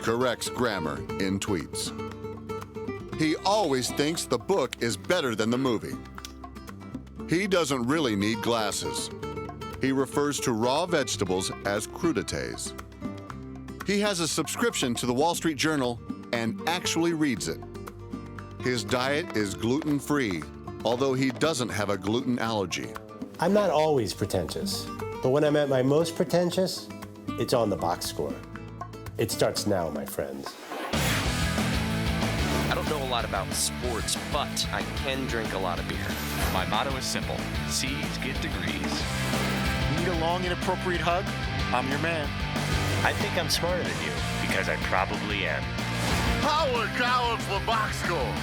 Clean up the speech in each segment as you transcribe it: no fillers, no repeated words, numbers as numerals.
corrects grammar in tweets. He always thinks the book is better than the movie. He doesn't really need glasses. He refers to raw vegetables as crudités. He has a subscription to the Wall Street Journal and actually reads it. His diet is gluten-free, although he doesn't have a gluten allergy. I'm not always pretentious, but when I'm at my most pretentious, it's on the box score. It starts now, my friends. I don't know a lot about sports, but I can drink a lot of beer. My motto is simple: C's get degrees. Need a long, inappropriate hug? I'm your man. I think I'm smarter than you, because I probably am. Howard Collins, the box score.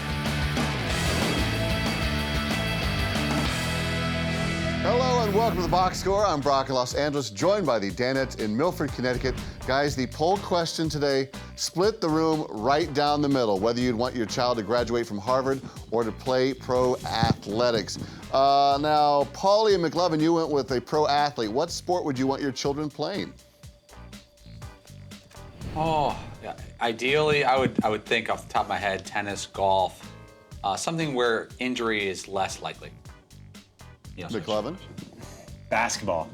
Hello and welcome to the Box Score. I'm Brock in Los Angeles, joined by the Danettes in Milford, Connecticut. Guys, the poll question today, split the room right down the middle, whether you'd want your child to graduate from Harvard or to play pro athletics. Now, Paulie and McLovin, you went with a pro athlete. What sport would you want your children playing? Oh, yeah. Ideally, I would think off the top of my head, tennis, golf, something where injury is less likely. McLovin? Basketball,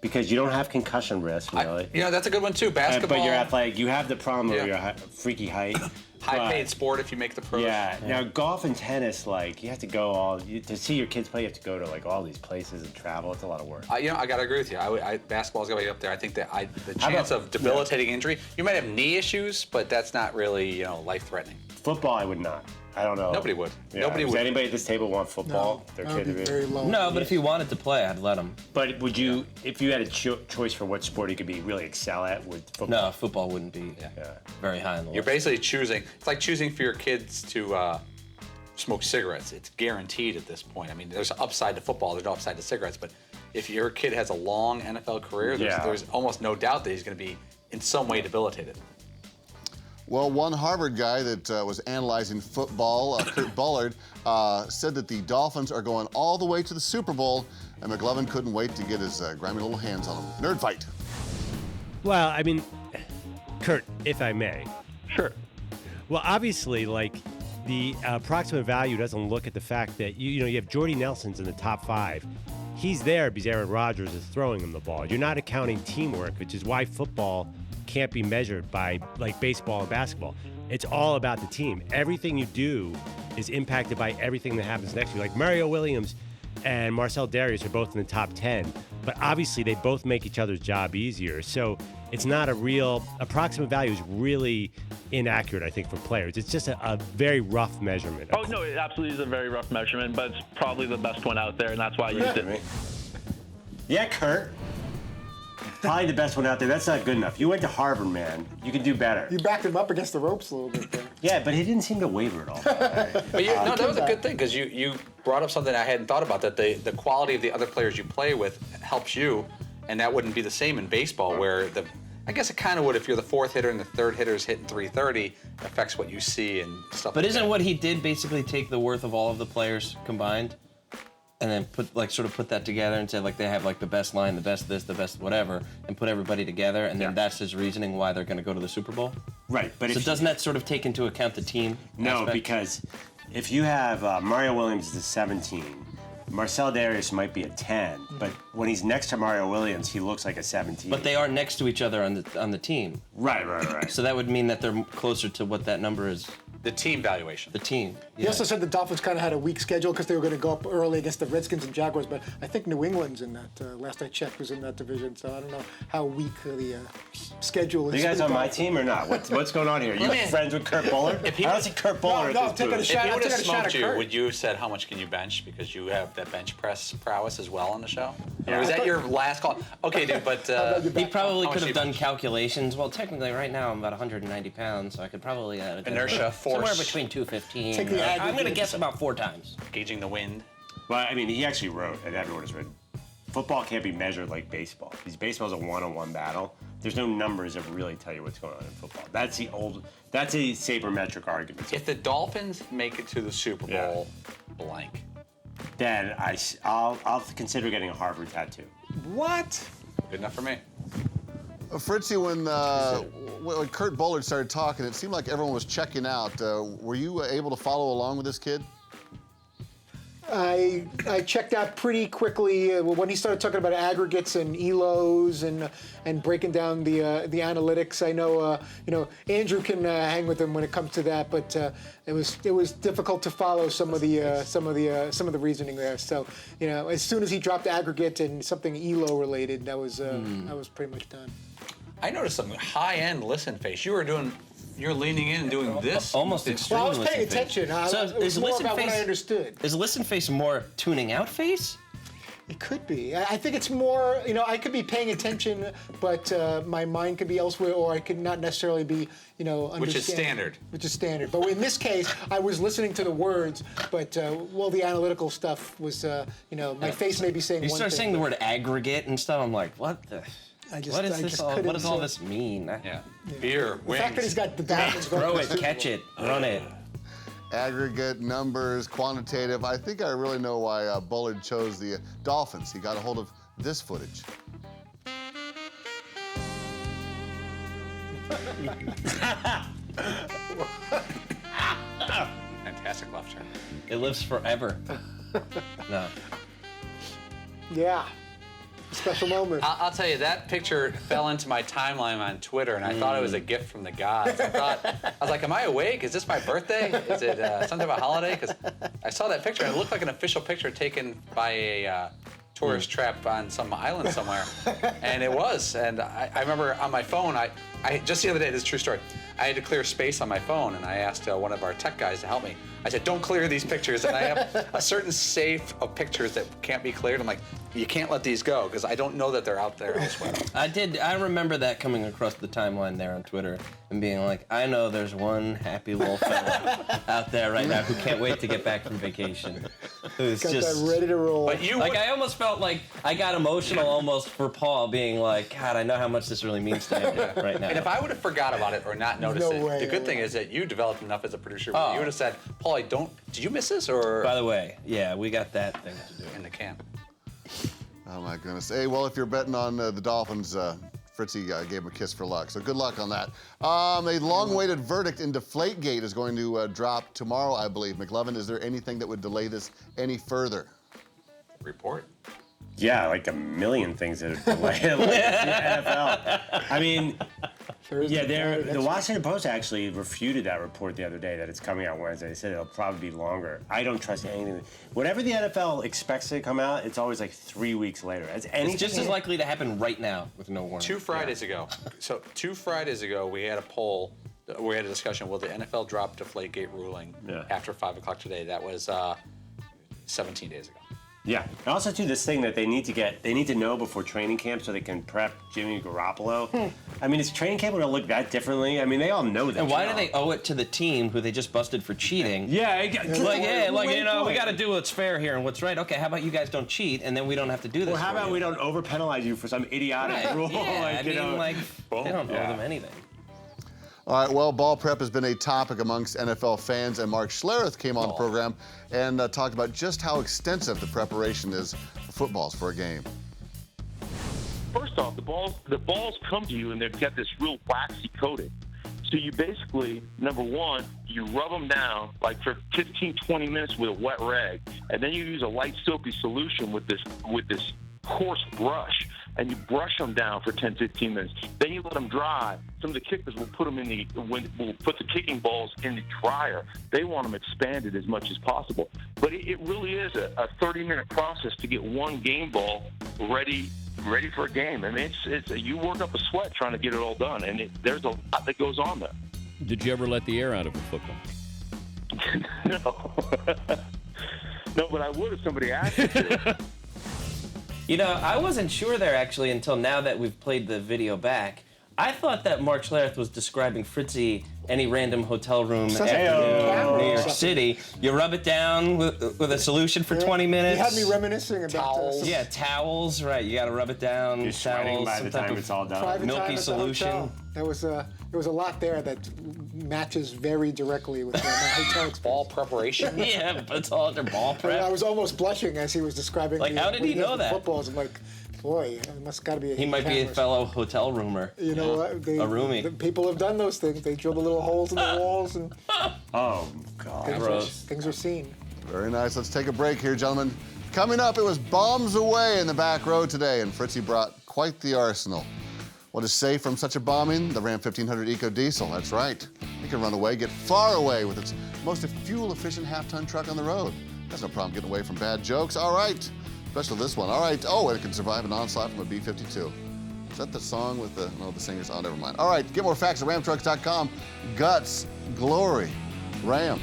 because you don't have concussion risk, really. That's a good one too, basketball. But you're athletic. You have the problem of your freaky height. High-paid sport if you make the pros. Yeah. Now, golf and tennis, you have to go to see your kids play, you have to go to, all these places and travel. It's a lot of work. I got to agree with you. Basketball's got to be up there. I think that the chance of debilitating injury, you might have knee issues, but that's not really, life-threatening. Football, I would not. I don't know. Nobody would. Yeah. Nobody Does would. anybody at this table want football? No, that would be very low. No, but if he wanted to play, I'd let him. But would you, if you had a choice for what sport he could really excel at, would football? No, football wouldn't be very high on the list. You're basically choosing. It's like choosing for your kids to smoke cigarettes. It's guaranteed at this point. I mean, there's an upside to football. There's no upside to cigarettes. But if your kid has a long NFL career, there's almost no doubt that he's going to be in some way debilitated. Well, one Harvard guy that was analyzing football, Kurt Bullard, said that the Dolphins are going all the way to the Super Bowl, and McLovin couldn't wait to get his grimy little hands on them. Nerd fight. Well, I mean, Kurt, if I may. Sure. Well, obviously, the approximate value doesn't look at the fact that, you have Jordy Nelson's in the top 5. He's there because Aaron Rodgers is throwing him the ball. You're not accounting teamwork, which is why football can't be measured by baseball and basketball. It's all about the team. Everything you do is impacted by everything that happens next to you. Like Mario Williams and Marcel Darius are both in the top 10, but obviously they both make each other's job easier. So it's not a real, approximate value is really inaccurate, I think, for players. It's just a very rough measurement. Oh, no, it absolutely is a very rough measurement, but it's probably the best one out there, and that's why I used it. Yeah, Kurt. Probably the best one out there. That's not good enough. You went to Harvard, man. You can do better. You backed him up against the ropes a little bit there. Yeah, but he didn't seem to waver at all. But that was a good thing, because you brought up something I hadn't thought about, that the quality of the other players you play with helps you, and that wouldn't be the same in baseball, where I guess it kind of would if you're the fourth hitter and the third hitter's hitting 330, affects what you see and stuff. But like isn't that. what he did basically take the worth of all of the players combined, and then put that together and say they have the best line, the best this, the best whatever, and put everybody together, and then that's his reasoning why they're going to go to the Super Bowl? Right, but so doesn't that sort of take into account the team aspect? Because if you have Mario Williams is a 17, Marcel Darius might be a 10, but when he's next to Mario Williams, he looks like a 17. But they are next to each other on the team. Right. So that would mean that they're closer to what that number is. The team valuation. The team. He also said the Dolphins kind of had a weak schedule because they were going to go up early against the Redskins and Jaguars, but I think New England's in that, last I checked, was in that division, so I don't know how weak the schedule is. Are you guys on my team or not? What's going on here? You friends with Kurt Bullard? I don't see Kurt Bullard at this booth. If he would have smoked you, would you have said, how much can you bench? Because you have that bench press prowess as well on the show? Yeah. Or was that your last call? Okay, dude, but... he probably could have done calculations. Well, technically, right now, I'm about 190 pounds, so I could probably... inertia, force. Somewhere between 215. I'm going to guess about 4 times. Gauging the wind. Well, I mean, he actually wrote, and everyone has written, football can't be measured like baseball. Because baseball is a one-on-one battle. There's no numbers that really tell you what's going on in football. That's a sabermetric argument. If the Dolphins make it to the Super Bowl, blank. Then I'll consider getting a Harvard tattoo. What? Good enough for me. Fritzy, when Kurt Bullard started talking, it seemed like everyone was checking out. Were you able to follow along with this kid? I checked out pretty quickly when he started talking about aggregates and ELOs and breaking down the analytics. I know Andrew can hang with him when it comes to that, but it was difficult to follow some of the reasoning there. So as soon as he dropped aggregate and something ELO related, I was pretty much done. I noticed some high-end listen face. You're leaning in and doing this. Almost extreme. Well, I was paying listen face. attention. So it was is more listen about what I face- understood. Is listen face more tuning out face? It could be. I think it's more, I could be paying attention, but my mind could be elsewhere, or I could not necessarily be, understanding. Which is standard. Which is standard. But in this case, I was listening to the words, but, the analytical stuff was, my face may be saying You one start thing. saying the word aggregate and stuff, I'm like, what the? I just- what is I this just all? What couldn't does all say. this mean? Yeah. Beer, The fact that he's got the Dolphins going Throw to it, the Super catch Bowl. it, run it. Aggregate, numbers, quantitative. I think I really know why Bullard chose the Dolphins. He got a hold of this footage. Fantastic left turn. It lives forever. No. Yeah. Special moment. I'll tell you, that picture fell into my timeline on Twitter, and I thought it was a gift from the gods. I was like, am I awake? Is this my birthday? Is it some type of holiday? Because I saw that picture, and it looked like an official picture taken by a tourist trap on some island somewhere. And it was. And I remember on my phone, I just the other day, this is a true story, I had to clear space on my phone, and I asked one of our tech guys to help me. I said, don't clear these pictures. And I have a certain safe of pictures that can't be cleared. I'm like, you can't let these go, because I don't know that they're out there elsewhere. I remember that coming across the timeline there on Twitter and being like, I know there's one happy little fella out there right now who can't wait to get back from vacation. Who's Got just that ready to roll. But you like, I almost felt like I got emotional almost for Paul being like, God, I know how much this really means to him right now. And if I would have forgot about it or not noticed No it, way, the good no thing way. is that you developed enough as a producer. Oh. You would have said, Paul, did you miss this? Or By the way, yeah, we got that thing to do. in the can. Oh my goodness. Hey, well, if you're betting on the Dolphins, Fritzy gave him a kiss for luck. So good luck on that. A long-awaited verdict in Deflategate is going to drop tomorrow, I believe. McLovin, is there anything that would delay this any further? Report. Yeah, like a million things that are delayed in the NFL. I mean, the Washington Post actually refuted that report the other day that it's coming out Wednesday. They said it'll probably be longer. I don't trust anything. Whatever the NFL expects to come out, it's always like 3 weeks later. It's just as likely to happen right now with no warning. 2 Fridays ago. So 2 Fridays ago, we had a poll. We had a discussion. Will the NFL drop Deflategate ruling after 5 o'clock today? That was 17 days ago. Yeah. And also, too, this thing that they need to know before training camp so they can prep Jimmy Garoppolo. I mean, is training camp going to look that differently? I mean, they all know that. And why do they owe it to the team who they just busted for cheating? Yeah. We got to do what's fair here and what's right. Okay, how about you guys don't cheat and then we don't have to do this? Well, how for about you? we don't over-penalize you for some idiotic rule? Yeah, Like, they don't owe them anything. All right, well, ball prep has been a topic amongst NFL fans, and Mark Schlereth came on the program and talked about just how extensive the preparation is for footballs for a game. First off, the balls come to you and they've got this real waxy coating. So you basically, number one, you rub them down like for 15, 20 minutes with a wet rag, and then you use a light soapy solution with this coarse brush, and you brush them down for 10, 15 minutes. Then you let them dry. Some of the kickers will put the kicking balls in the dryer. They want them expanded as much as possible. But it really is a 30-minute process to get one game ball ready for a game. I mean, it's you work up a sweat trying to get it all done, and there's a lot that goes on there. Did you ever let the air out of a football? No. No, but I would if somebody asked me to. You know, I wasn't sure there actually until now that we've played the video back. I thought that Mark Schlereth was describing Fritzy any random hotel room in New York City. You rub it down with a solution for 20 minutes. He had me reminiscing about towels. Yeah, towels, right. You got to rub it down. You're sweating by the time it's all done. Milky solution. There was a lot there that matches very directly with my hotel experience. Ball preparation. Yeah, but it's all their ball prep. I was almost blushing as he was describing. Like, how did he know that? Footballs. I'm like, Boy, it must got to be. He might be a fellow hotel roomer. You know what? A roomie. The people have done those things. They drill the little holes in the walls and. Oh God. Things are seen. Very nice. Let's take a break here, gentlemen. Coming up, it was bombs away in the back row today, and Fritzy brought quite the arsenal. What is safe from such a bombing? The Ram 1500 Eco Diesel. That's right. It can run away, get far away with its most fuel-efficient half-ton truck on the road. Has no problem getting away from bad jokes. All right. Especially this one. All right. Oh, it can survive an onslaught from a B-52. Is that the song with the singers? Oh, never mind. All right. Get more facts at ramtrucks.com. Guts, glory, Ram.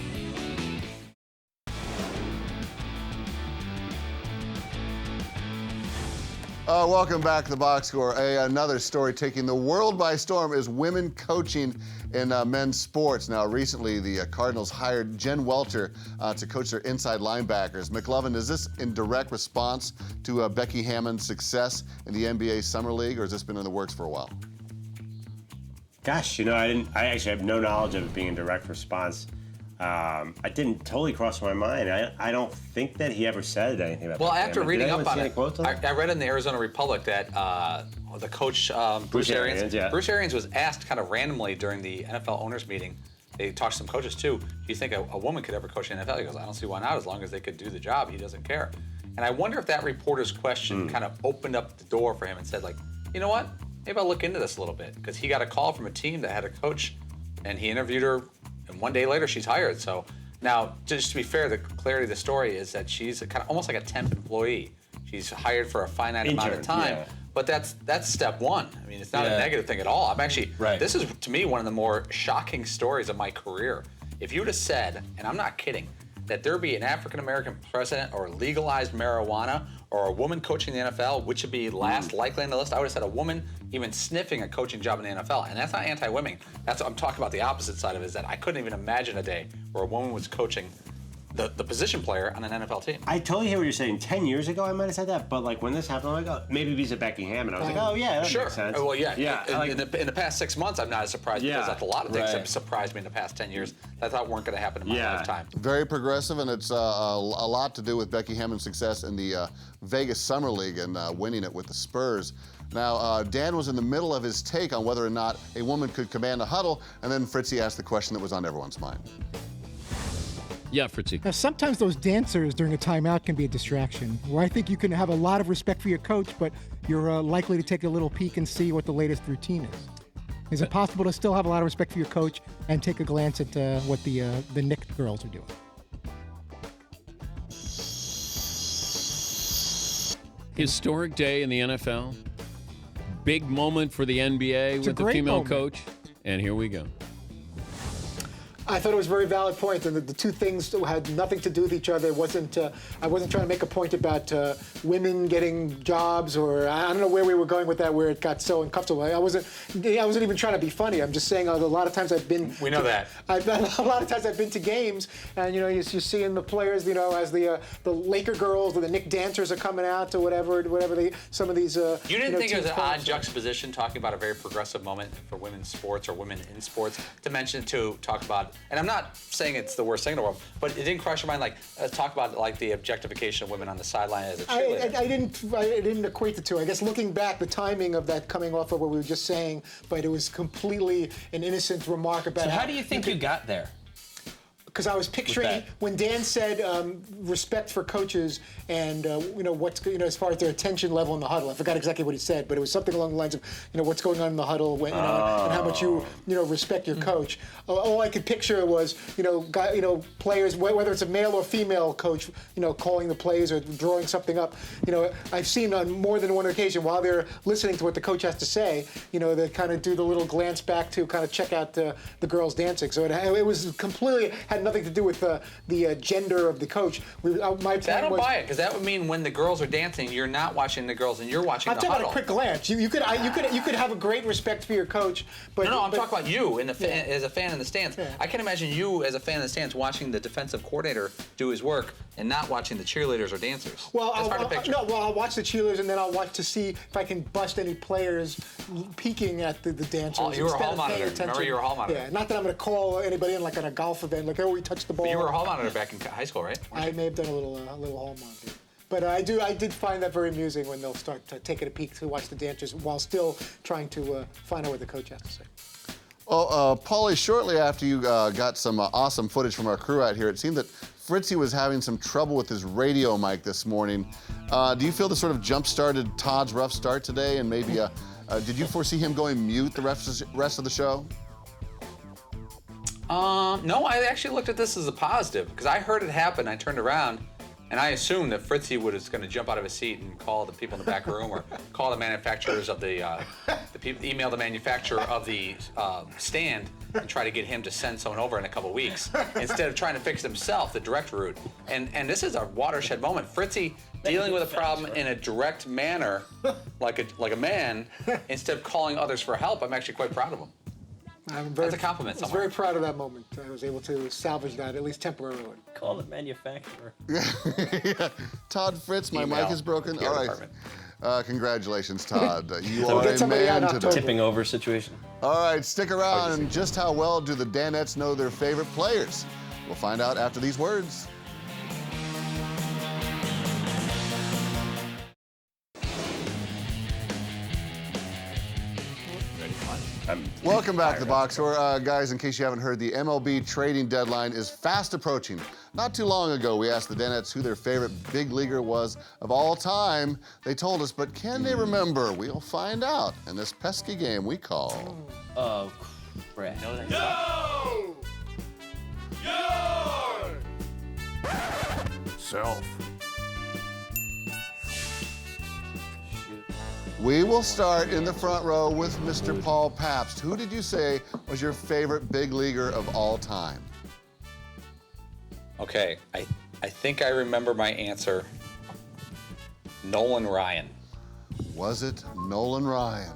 Welcome back to the Box Score. Another story taking the world by storm is women coaching in men's sports. Now, recently, the Cardinals hired Jen Welter to coach their inside linebackers. McLovin, is this in direct response to Becky Hammon's success in the NBA Summer League, or has this been in the works for a while? Gosh, I actually have no knowledge of it being in direct response. I didn't totally cross my mind. I don't think that he ever said anything about that. Well, after reading up on it, I I read in the Arizona Republic that the coach, Bruce Arians, Bruce Arians was asked kind of randomly during the NFL owners meeting. They talked to some coaches too. Do you think a woman could ever coach the NFL? He goes, I don't see why not, as long as they could do the job. He doesn't care. And I wonder if that reporter's question kind of opened up the door for him and said, like, you know what? Maybe I'll look into this a little bit. Because he got a call from a team that had a coach, and he interviewed her, and one day later she's hired. So now, just to be fair, the clarity of the story is that she's kind of almost like a temp employee. She's hired for a finite amount of time. Yeah. But that's step one. I mean, it's not a negative thing at all. I'm actually, this is to me one of the more shocking stories of my career. If you would have said, and I'm not kidding, that there be an African-American president or legalized marijuana or a woman coaching the NFL, which would be last likely on the list, I would have said a woman even sniffing a coaching job in the NFL. And that's not anti-women. That's what I'm talking about. The opposite side of it is that I couldn't even imagine a day where a woman was coaching the position player on an NFL team. I totally hear what you're saying. 10 years ago, I might have said that, but like when this happened, I'm like, oh, maybe because of Becky Hammond. I was like, oh yeah, that makes sense. Well, yeah. In the past 6 months, I'm not as surprised because that's a lot of things that surprised me in the past 10 years that I thought weren't going to happen in my lifetime. Very progressive, and it's a lot to do with Becky Hammond's success in the Vegas Summer League and winning it with the Spurs. Now, Dan was in the middle of his take on whether or not a woman could command a huddle, and then Fritzy asked the question that was on everyone's mind. Yeah, Fritzy. Now, sometimes those dancers during a timeout can be a distraction, where I think you can have a lot of respect for your coach, but you're likely to take a little peek and see what the latest routine is. Is it possible to still have a lot of respect for your coach and take a glance at what the Knick girls are doing? Historic day in the NFL. Big moment for the NBA with the female coach. And here we go. I thought it was a very valid point, and the two things had nothing to do with each other. I wasn't trying to make a point about women getting jobs, or I don't know where we were going with that, where it got so uncomfortable. I wasn't even trying to be funny. I'm just saying a lot of times I've been. We know that. A lot of times I've been to games, and you're seeing the players, as the Laker girls or the Knick dancers are coming out or whatever some of these. You didn't think it was an odd juxtaposition talking about a very progressive moment for women's sports or women in sports to talk about. And I'm not saying it's the worst thing in the world, but it didn't cross your mind, talk about like the objectification of women on the sideline as a cheerleader. I didn't equate the two. I guess looking back, the timing of that coming off of what we were just saying, but it was completely an innocent remark about. So how do you think you got there? Because I was picturing when Dan said respect for coaches and what's as far as their attention level in the huddle. I forgot exactly what he said, but it was something along the lines of what's going on in the huddle and how much you respect your coach. All I could picture was players, whether it's a male or female coach, calling the plays or drawing something up. I've seen on more than one occasion while they're listening to what the coach has to say, they kind of do the little glance back to kind of check out the girls dancing. So it was completely had nothing to do with the gender of the coach. I don't buy it, because that would mean when the girls are dancing, you're not watching the girls and you're watching the huddle. I'm talking about a quick glance. You could have a great respect for your coach, but I'm talking about you as a fan in the stands. Yeah. I can imagine you as a fan in the stands watching the defensive coordinator do his work and not watching the cheerleaders or dancers. Well, I'll watch the cheerleaders and then I'll watch to see if I can bust any players peeking at the dancers. Oh, you were a hall monitor. Remember, you were a hall monitor. Yeah, not that I'm going to call anybody in like on a golf event, like, oh, we touched the ball. But you were a hall monitor back in high school, right? I may have done a little hall monitor. But I did find that very amusing when they'll start taking a peek to watch the dancers while still trying to find out what the coach has to say. Well, Paulie, shortly after you got some awesome footage from our crew out here, it seemed that Fritzy was having some trouble with his radio mic this morning. Do you feel this sort of jump-started Todd's rough start today? And maybe, did you foresee him going mute the rest of the show? No, I actually looked at this as a positive because I heard it happen. I turned around, and I assumed that Fritzy was going to jump out of his seat and call the people in the back room or call the manufacturers of email the manufacturer of the stand and try to get him to send someone over in a couple weeks instead of trying to fix it himself, the direct route. And this is a watershed moment. Fritzy dealing with a problem in a direct manner, like a man, instead of calling others for help. I'm actually quite proud of him. That's a compliment. I was very proud of that moment. I was able to salvage that, at least temporarily. Call the manufacturer. Yeah. Todd Fritz, my mic is broken. All right. Congratulations, Todd. You So are a man today. Tipping over situation. All right, stick around. And just how well do the Danettes know their favorite players? We'll find out after these words. Welcome back to the box score. Guys, in case you haven't heard, the MLB trading deadline is fast approaching. Not too long ago, we asked the Danettes who their favorite big leaguer was of all time. They told us, but can they remember? We'll find out in this pesky game we call... Oh, crap. Yo! Your self. We will start in the front row with Mr. Paul Pabst. Who did you say was your favorite big leaguer of all time? Okay, I think I remember my answer. Nolan Ryan. Was it Nolan Ryan?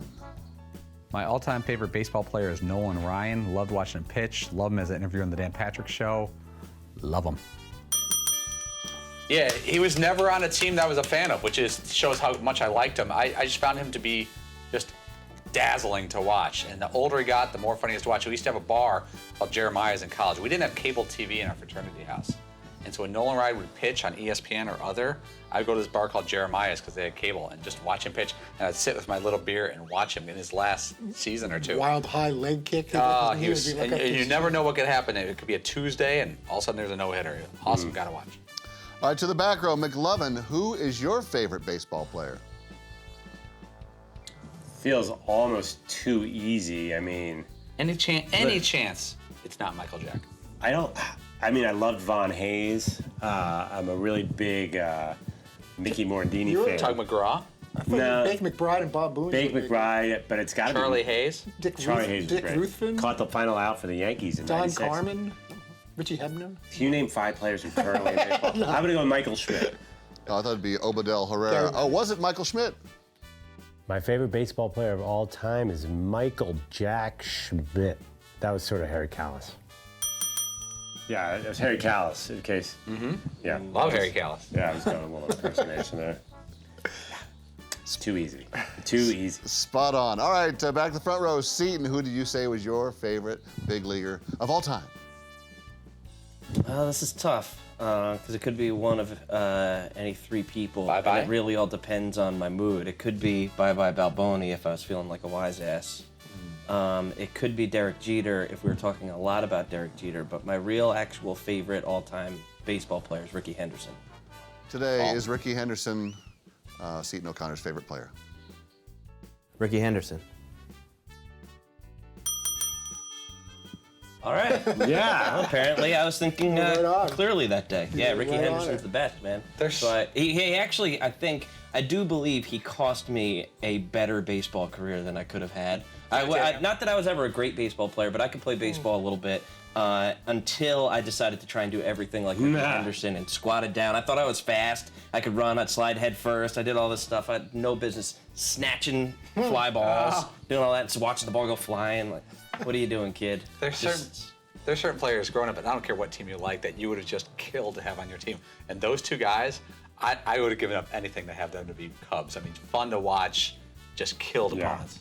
My all-time favorite baseball player is Nolan Ryan. Loved watching him pitch. Love him as an interviewer on the Dan Patrick Show. Love him. Yeah, he was never on a team that I was a fan of, which shows how much I liked him. I just found him to be just dazzling to watch. And the older he got, the more fun he was to watch. We used to have a bar called Jeremiah's in college. We didn't have cable TV in our fraternity house. And so when Nolan Ryan would pitch on ESPN or other, I'd go to this bar called Jeremiah's because they had cable and just watch him pitch. And I'd sit with my little beer and watch him in his last season or two. Wild high leg kick. And you never know what could happen. It could be a Tuesday and all of a sudden there's a no-hitter. Awesome, gotta watch. All right, to the back row, McLovin, who is your favorite baseball player? Feels almost too easy. I mean, any chance it's not Michael Jack. I loved Von Hayes. I'm a really big Mickey Morandini You were fan. Tug McGraw? I thought Bake McBride and Bob Boone. Bake McBride, but it's got to be Charlie Hayes. Charlie Hayes was Dick great. Ruthven. Caught the final out for the Yankees in Don 96. Carmen. Richie Hebner. Can you name 5 players who currently in baseball? I'm going to go with Michael Schmidt. Oh, I thought it'd be Obadell Herrera. Oh, was it Michael Schmidt? My favorite baseball player of all time is Michael Jack Schmidt. That was sort of Harry Callis. Yeah, it was Harry Callis, in case. Mm-hmm. Yeah. Love Harry Callis. Yeah, I was going a little impersonation there. It's too easy. Too easy. Spot on. All right, back to the front row. Seton, who did you say was your favorite big leaguer of all time? This is tough because it could be one of any 3 people. Bye-bye. And it really all depends on my mood. It could be Bye-Bye Balboni if I was feeling like a wise ass. It could be Derek Jeter if we were talking a lot about Derek Jeter, but my real actual favorite all-time baseball player is Ricky Henderson. Today is Ricky Henderson, Seton O'Connor's favorite player. Ricky Henderson. All right. Yeah. Apparently, I was thinking clearly that day. Yeah, Ricky Henderson's the best, man. So he actually, I do believe he cost me a better baseball career than I could have had. Not that I was ever a great baseball player, but I could play baseball a little bit until I decided to try and do everything like Ricky Henderson and squatted down. I thought I was fast. I could run. I'd slide head first. I did all this stuff. I had no business snatching fly balls, doing all that, just watching the ball go flying. Like, what are you doing, kid? There's certain players growing up, and I don't care what team you like, that you would have just killed to have on your team. And those 2 guys, I would have given up anything to have them to be Cubs. I mean, fun to watch, just killed opponents.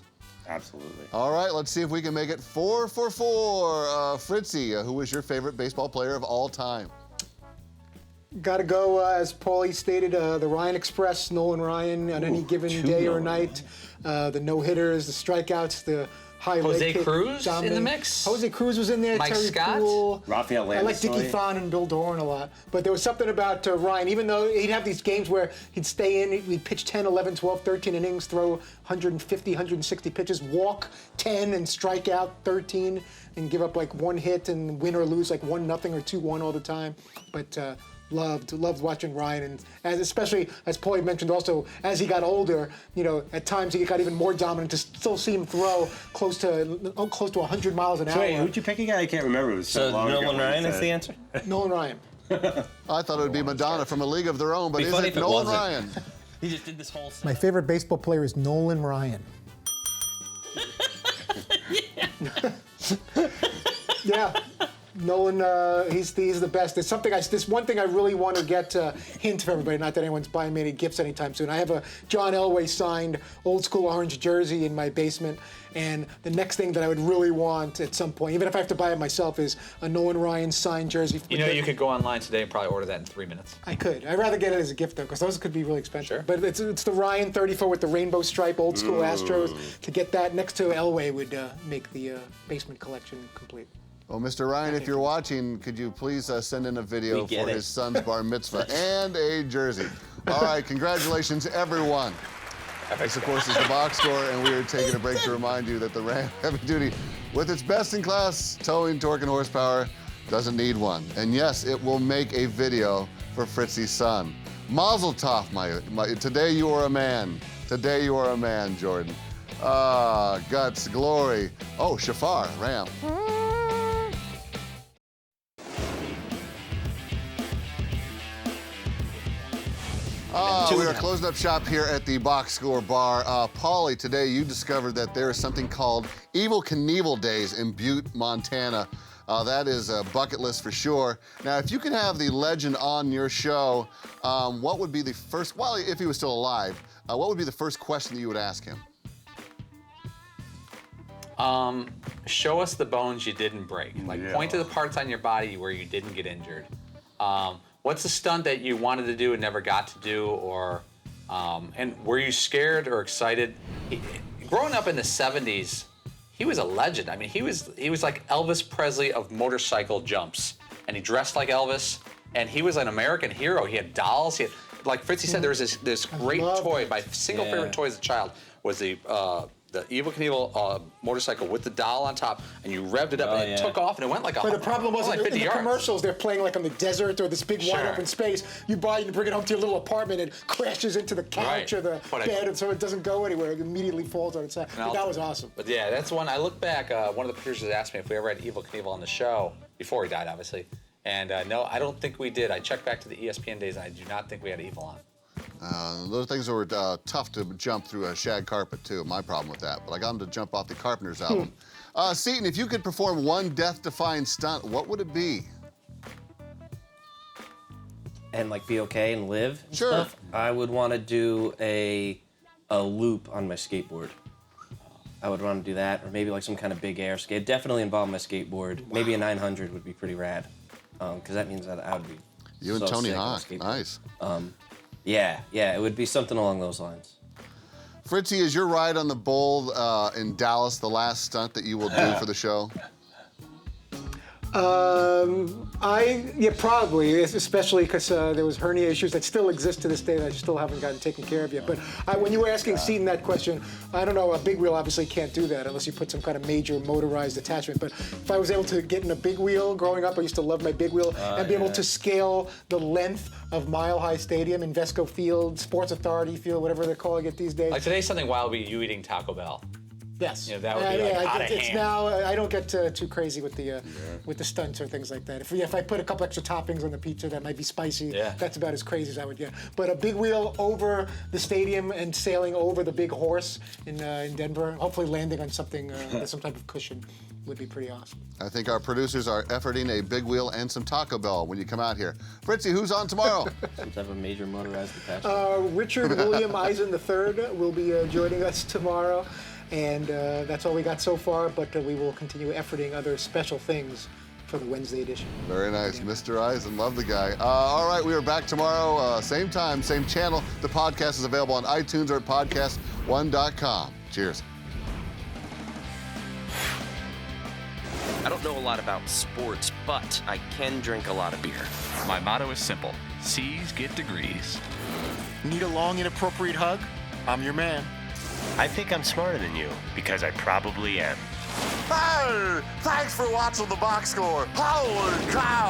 Absolutely. All right, let's see if we can make it 4 for 4. Fritzy, who was your favorite baseball player of all time? Got to go, as Paulie stated, the Ryan Express, Nolan Ryan on any given day or night. The no-hitters, the strikeouts, the high Jose leg kick Cruz in the dominant. mix? Jose Cruz was in there. Mike Terry Scott? Poole. Rafael I like Dickie Landis. Thon and Bill Doran a lot. But there was something about Ryan, even though he'd have these games where he'd stay in, he'd pitch 10, 11, 12, 13 innings, throw 150, 160 pitches, walk 10 and strike out 13 and give up like one hit and win or lose like 1-0 or 2-1 all the time. But loved watching Ryan, and especially as Paulie mentioned, also as he got older, at times he got even more dominant. To still see him throw close to 100 miles an hour. Wait, who'd you pick again? I can't remember. It was so long ago. Nolan Ryan is the answer? Nolan Ryan. I thought it would be Madonna from A League of Their Own, but is it Nolan Ryan? He just did this whole My favorite baseball player is Nolan Ryan. Yeah. Nolan, he's the best. There's this one thing I really want to get hint for everybody. Not that anyone's buying me any gifts anytime soon. I have a John Elway signed old school orange jersey in my basement, and the next thing that I would really want at some point, even if I have to buy it myself, is a Nolan Ryan signed jersey. You could go online today and probably order that in 3 minutes. I could. I'd rather get it as a gift though, because those could be really expensive. Sure. But it's the Ryan 34 with the rainbow stripe, old school Astros. To get that next to Elway would make the basement collection complete. Well, Mr. Ryan, if you're watching, could you please send in a video for his son's bar mitzvah and a jersey? All right, congratulations, everyone. This, of course, is the Box Score, and we are taking a break to remind you that the Ram Heavy Duty, with its best-in-class towing, torque, and horsepower, doesn't need one. And yes, it will make a video for Fritzy's son. Mazel tov, today you are a man. Today you are a man, Jordan. Guts, glory. Oh, Shafar, Ram. We are closing up shop here at the Box Score Bar. Paulie, today you discovered that there is something called Evel Knievel Days in Butte, Montana. That is a bucket list for sure. Now, if you could have the legend on your show, what would be the first, well, if he was still alive, what would be the first question that you would ask him? Show us the bones you didn't break. Point to the parts on your body where you didn't get injured. What's the stunt that you wanted to do and never got to do, or and were you scared or excited? Growing up in the 70s, he was a legend. I mean, he was like Elvis Presley of motorcycle jumps, and he dressed like Elvis, and he was an American hero. He had dolls. He had, like Fritzy said, there was this great toy. My single favorite toy as a child was the Evel Knievel motorcycle with the doll on top, and you revved it up, and it took off, and it went like But the problem was like in 50 the yards. commercials, they're playing like on the desert or this big wide Sure. open space. You bring it home to your little apartment, and crashes into the couch or the bed, and so it doesn't go anywhere. It immediately falls on its side. But that was awesome. But yeah, that's one. I look back. One of the producers asked me if we ever had Evel Knievel on the show before he died, obviously. And no, I don't think we did. I checked back to the ESPN days, and I do not think we had Evel on. Those things were tough to jump through a shag carpet, too. My problem with that. But I got him to jump off the Carpenters album. Seton, if you could perform one death-defying stunt, what would it be? And be okay and live and Sure. stuff? I would want to do a loop on my skateboard. I would want to do that, or maybe some kind of big air skate. Definitely involve my skateboard. Wow. Maybe a 900 would be pretty rad, because that means that I would be. You and so Tony sick on a Hawk, skateboard. nice. Yeah, it would be something along those lines. Fritzy, is your ride on the bull in Dallas the last stunt that you will do for the show? Yeah, probably, especially because there was hernia issues that still exist to this day that I still haven't gotten taken care of yet. But when you were asking Seton that question, I don't know, a big wheel obviously can't do that unless you put some kind of major motorized attachment. But if I was able to get in a big wheel growing up, I used to love my big wheel, and be able to scale the length of Mile High Stadium, Invesco Field, Sports Authority Field, whatever they're calling it these days. Like today, something wild would be you eating Taco Bell. Yes. That would be out of it's hand. now. I don't get too crazy with the stunts or things like that. If I put a couple extra toppings on the pizza that might be spicy, that's about as crazy as I would get. But a big wheel over the stadium and sailing over the big horse in Denver, hopefully landing on something, some type of cushion, would be pretty awesome. I think our producers are efforting a big wheel and some Taco Bell when you come out here. Fritzy, who's on tomorrow? Some type of major motorized attachment. Richard William Eisen III will be joining us tomorrow. And that's all we got so far, but we will continue efforting other special things for the Wednesday edition. Very nice. Mr. Eisen, love the guy. All right, we are back tomorrow, same time, same channel. The podcast is available on iTunes or at podcast1.com. Cheers. I don't know a lot about sports, but I can drink a lot of beer. My motto is simple. C's get degrees. Need a long, inappropriate hug? I'm your man. I think I'm smarter than you because I probably am. Hey, thanks for watching the box score. Holy cow!